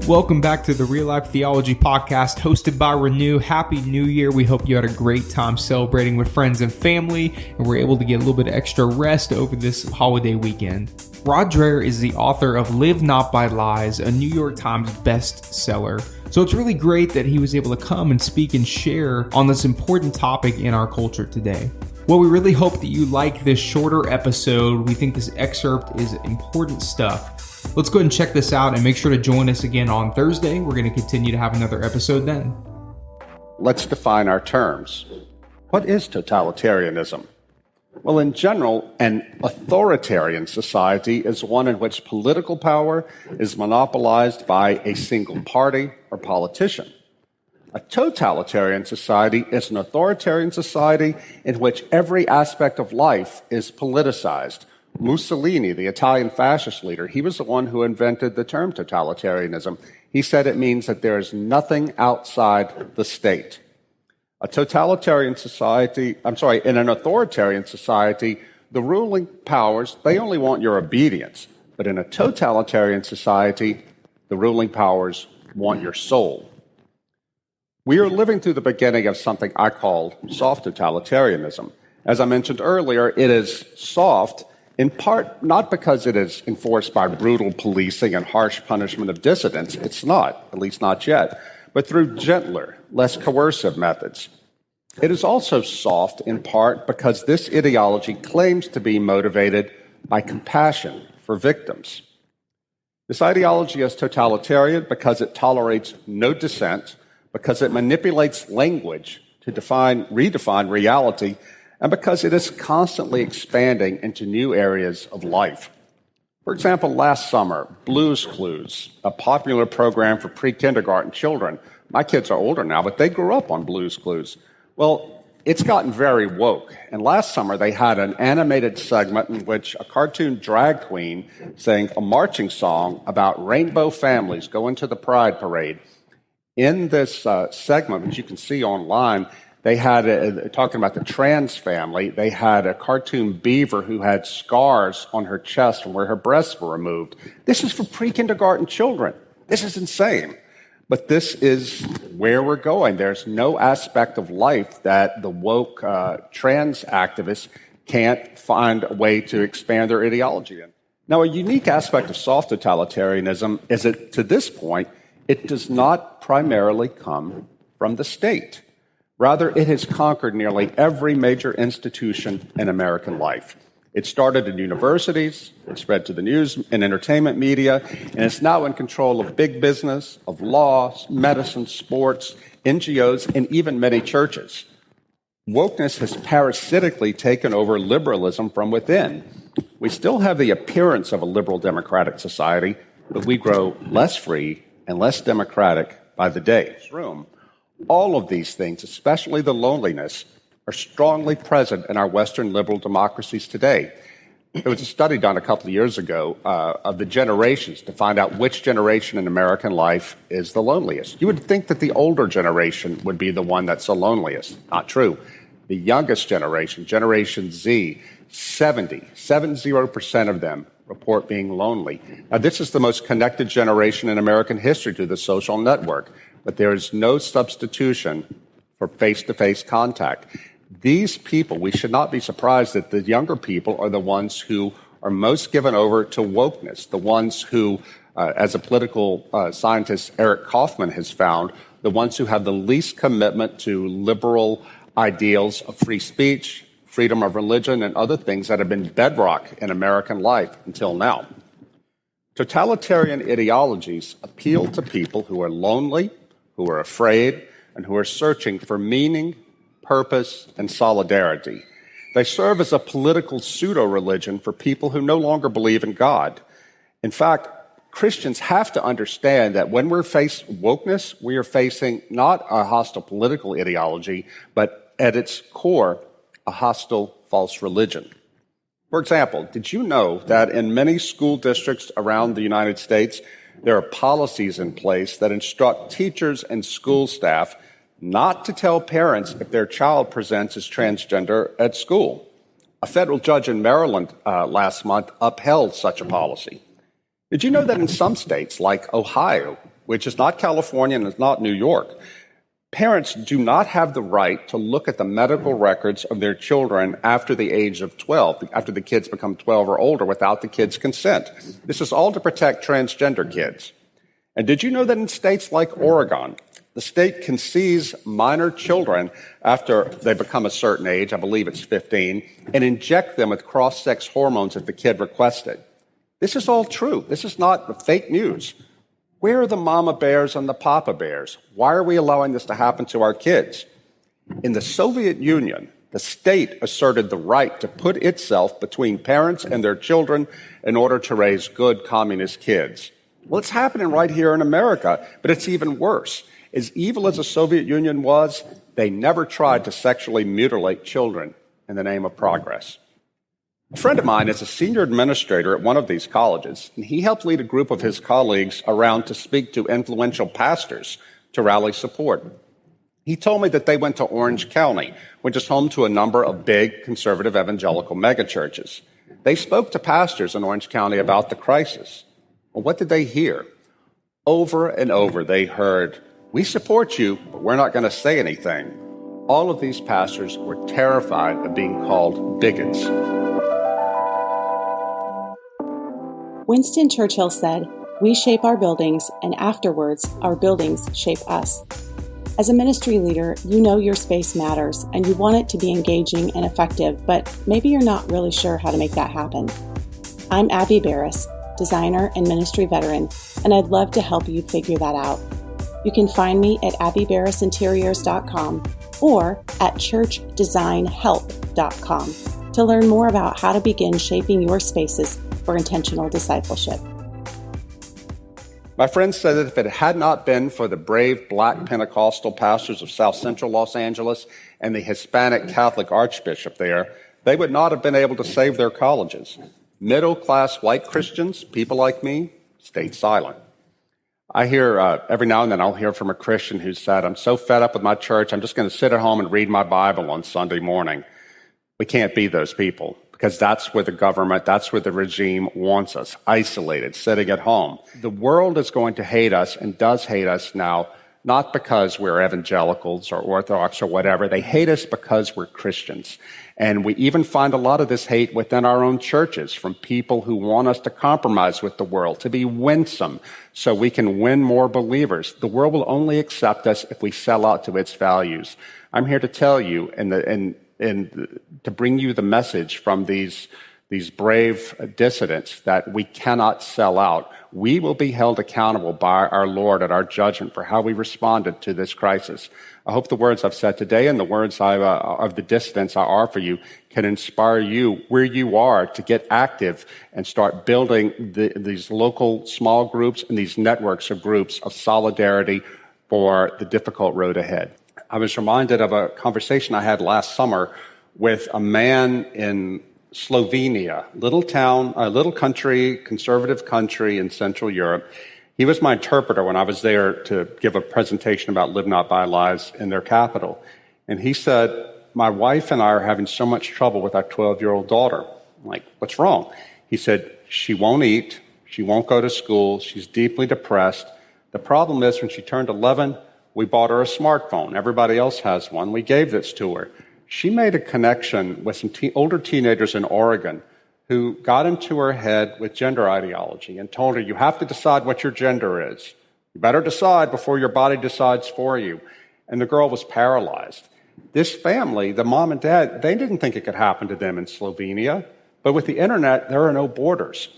Welcome back to the Real Life Theology Podcast hosted by Renew. Happy New Year. We hope you had a great time celebrating with friends and family and were able to get a little bit of extra rest over this holiday weekend. Rod Dreher is the author of Live Not by Lies, a New York Times bestseller. So it's really great that he was able to come and speak and share on this important topic in our culture today. Well, we really hope that you like this shorter episode. We think this excerpt is important stuff. Let's go ahead and check this out and make sure to join us again on Thursday. We're going to continue to have another episode then. Let's define our terms. What is totalitarianism? Well, in general, an authoritarian society is one in which political power is monopolized by a single party or politician. A totalitarian society is an authoritarian society in which every aspect of life is politicized. Mussolini, the Italian fascist leader, he was the one who invented the term totalitarianism. He said it means that there is nothing outside the state. In an authoritarian society, the ruling powers, they only want your obedience. But in a totalitarian society, the ruling powers want your soul. We are living through the beginning of something I call soft totalitarianism. As I mentioned earlier, it is soft in part not because it is enforced by brutal policing and harsh punishment of dissidents. It's not, at least not yet, but through gentler, less coercive methods. It is also soft in part because this ideology claims to be motivated by compassion for victims. This ideology is totalitarian because it tolerates no dissent, because it manipulates language to redefine reality, and because it is constantly expanding into new areas of life. For example, last summer, Blue's Clues, a popular program for pre-kindergarten children. My kids are older now, but they grew up on Blue's Clues. Well, it's gotten very woke. And last summer, they had an animated segment in which a cartoon drag queen sang a marching song about rainbow families going to the Pride Parade. In this segment, which you can see online, they had, talking about the trans family, they had a cartoon beaver who had scars on her chest from where her breasts were removed. This is for pre-kindergarten children. This is insane. But this is where we're going. There's no aspect of life that the woke trans activists can't find a way to expand their ideology in. Now, a unique aspect of soft totalitarianism is that, to this point, it does not primarily come from the state. Rather, it has conquered nearly every major institution in American life. It started in universities, it spread to the news and entertainment media, and it's now in control of big business, of law, medicine, sports, NGOs, and even many churches. Wokeness has parasitically taken over liberalism from within. We still have the appearance of a liberal democratic society, but we grow less free and less democratic by the day. All of these things, especially the loneliness, are strongly present in our Western liberal democracies today. There was a study done a couple of years ago of the generations to find out which generation in American life is the loneliest. You would think that the older generation would be the one that's the loneliest. Not true. The youngest generation, Generation Z, 70% of them report being lonely. Now, this is the most connected generation in American history to the social network, but there is no substitution for face-to-face contact. These people, we should not be surprised that the younger people are the ones who are most given over to wokeness, the ones who, as a political scientist Eric Kaufman has found, the ones who have the least commitment to liberal ideals of free speech, freedom of religion, and other things that have been bedrock in American life until now. Totalitarian ideologies appeal to people who are lonely, who are afraid, and who are searching for meaning, purpose, and solidarity. They serve as a political pseudo-religion for people who no longer believe in God. In fact, Christians have to understand that when we're faced wokeness, we are facing not a hostile political ideology, but at its core, a hostile false religion. For example, did you know that in many school districts around the United States, there are policies in place that instruct teachers and school staff not to tell parents if their child presents as transgender at school? A federal judge in Maryland last month upheld such a policy. Did you know that in some states, like Ohio, which is not California and it's not New York. Parents do not have the right to look at the medical records of their children after the age of 12, after the kids become 12 or older, without the kids' consent. This is all to protect transgender kids. And did you know that in states like Oregon, the state can seize minor children after they become a certain age, I believe it's 15, and inject them with cross-sex hormones if the kid requested? This is all true. This is not fake news. Where are the mama bears and the papa bears? Why are we allowing this to happen to our kids? In the Soviet Union, the state asserted the right to put itself between parents and their children in order to raise good communist kids. Well, it's happening right here in America, but it's even worse. As evil as the Soviet Union was, they never tried to sexually mutilate children in the name of progress. A friend of mine is a senior administrator at one of these colleges, and he helped lead a group of his colleagues around to speak to influential pastors to rally support. He told me that they went to Orange County, which is home to a number of big conservative evangelical megachurches. They spoke to pastors in Orange County about the crisis. Well, what did they hear? Over and over they heard, "We support you, but we're not going to say anything." All of these pastors were terrified of being called bigots. Winston Churchill said, "We shape our buildings, and afterwards, our buildings shape us." As a ministry leader, you know your space matters, and you want it to be engaging and effective, but maybe you're not really sure how to make that happen. I'm Abby Barris, designer and ministry veteran, and I'd love to help you figure that out. You can find me at abbybarrisinteriors.com or at churchdesignhelp.com to learn more about how to begin shaping your spaces for intentional discipleship. My friend said that if it had not been for the brave black Pentecostal pastors of South Central Los Angeles and the Hispanic Catholic Archbishop there, they would not have been able to save their colleges. Middle-class white Christians, people like me, stayed silent. I hear every now and then I'll hear from a Christian who said, "I'm so fed up with my church, I'm just going to sit at home and read my Bible on Sunday morning." We can't be those people, because that's where the government, that's where the regime wants us, isolated, sitting at home. The world is going to hate us and does hate us now, not because we're evangelicals or Orthodox or whatever. They hate us because we're Christians. And we even find a lot of this hate within our own churches from people who want us to compromise with the world, to be winsome so we can win more believers. The world will only accept us if we sell out to its values. I'm here to tell you and to bring you the message from these brave dissidents that we cannot sell out. We will be held accountable by our Lord at our judgment for how we responded to this crisis. I hope the words I've said today and the words of the dissidents I offer you can inspire you where you are to get active and start building these local small groups and these networks of groups of solidarity for the difficult road ahead. I was reminded of a conversation I had last summer with a man in Slovenia, little town, a little country, conservative country in Central Europe. He was my interpreter when I was there to give a presentation about Live Not By Lives in their capital. And he said, "My wife and I are having so much trouble with our 12-year-old daughter." I'm like, "What's wrong?" He said, "She won't eat. She won't go to school. She's deeply depressed. The problem is when she turned 11, we bought her a smartphone. Everybody else has one. We gave this to her. She made a connection with some older teenagers in Oregon who got into her head with gender ideology and told her, you have to decide what your gender is. You better decide before your body decides for you." And the girl was paralyzed. This family, the mom and dad, they didn't think it could happen to them in Slovenia. But with the internet, there are no borders.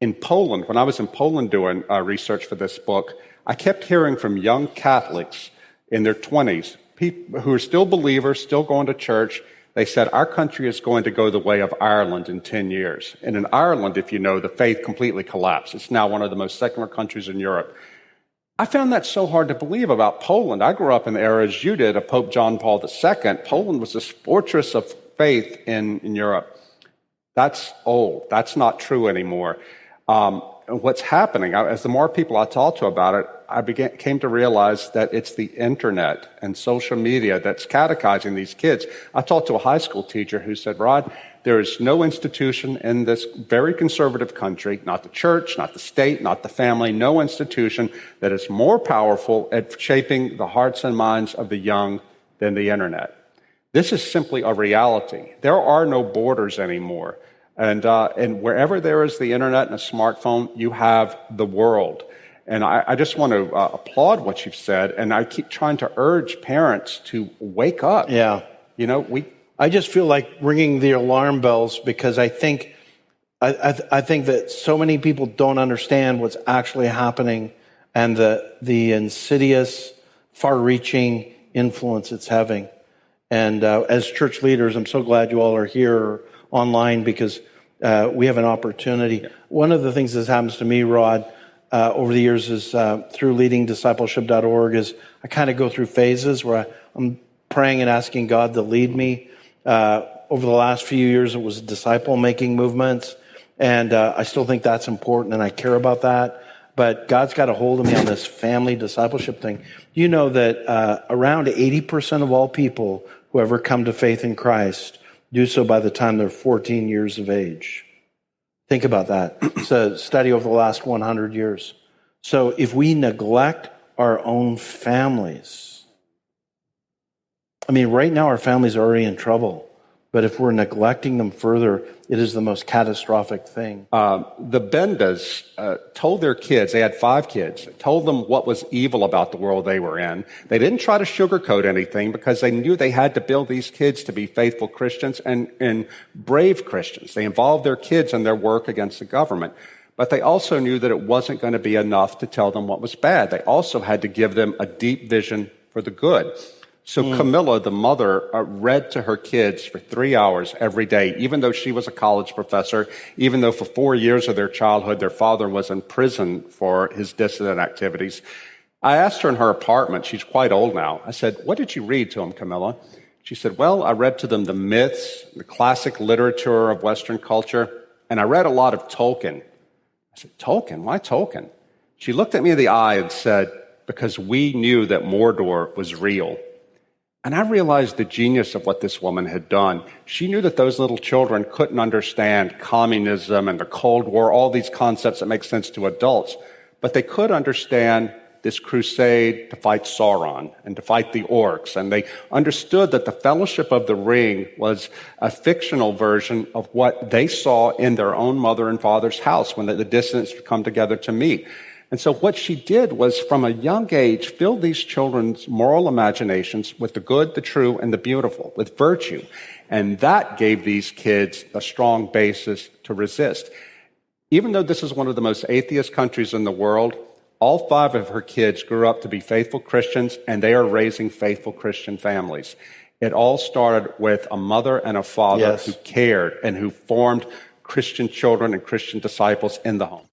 In Poland, when I was in Poland doing research for this book, I kept hearing from young Catholics in their 20s, people who are still believers, still going to church. They said, our country is going to go the way of Ireland in 10 years. And in Ireland, if you know, the faith completely collapsed. It's now one of the most secular countries in Europe. I found that so hard to believe about Poland. I grew up in the era, as you did, of Pope John Paul II. Poland was this fortress of faith in Europe. That's old. That's not true anymore. What's happening, as the more people I talk to about it, I came to realize that it's the internet and social media that's catechizing these kids. I talked to a high school teacher who said, "Rod, There is no institution in this very conservative country, not the church, not the state, not the family, no institution that is more powerful at shaping the hearts and minds of the young than the internet. This is simply a reality. There are no borders anymore. And wherever there is the internet and a smartphone, you have the world. And I just want to applaud what you've said, and I keep trying to urge parents to wake up. Yeah. I just feel like ringing the alarm bells because I think that so many people don't understand what's actually happening and the insidious, far-reaching influence it's having. And as church leaders, I'm so glad you all are here online because we have an opportunity. One of the things that happens to me, Rod, over the years is through leadingdiscipleship.org is I kind of go through phases where I'm praying and asking God to lead me. Over the last few years, it was disciple-making movements, and I still think that's important, and I care about that. But God's got a hold of me on this family discipleship thing. You know that around 80% of all people who ever come to faith in Christ do so by the time they're 14 years of age. Think about that. It's a study over the last 100 years. So if we neglect our own families, right now our families are already in trouble. But if we're neglecting them further, it is the most catastrophic thing. The Bendas told their kids, they had 5 kids, told them what was evil about the world they were in. They didn't try to sugarcoat anything because they knew they had to build these kids to be faithful Christians and brave Christians. They involved their kids in their work against the government. But they also knew that it wasn't going to be enough to tell them what was bad. They also had to give them a deep vision for the good. So Camilla, the mother, read to her kids for 3 hours every day, even though she was a college professor, even though for 4 years of their childhood, their father was in prison for his dissident activities. I asked her in her apartment, she's quite old now, I said, what did you read to them, Camilla? She said, well, I read to them the myths, the classic literature of Western culture, and I read a lot of Tolkien. I said, Tolkien? Why Tolkien? She looked at me in the eye and said, because we knew that Mordor was real. And I realized the genius of what this woman had done. She knew that those little children couldn't understand communism and the Cold War, all these concepts that make sense to adults. But they could understand this crusade to fight Sauron and to fight the orcs. And they understood that the Fellowship of the Ring was a fictional version of what they saw in their own mother and father's house when the dissidents would come together to meet. And so what she did was, from a young age, fill these children's moral imaginations with the good, the true, and the beautiful, with virtue. And that gave these kids a strong basis to resist. Even though this is one of the most atheist countries in the world, all 5 of her kids grew up to be faithful Christians, and they are raising faithful Christian families. It all started with a mother and a father who cared and who formed Christian children and Christian disciples in the home.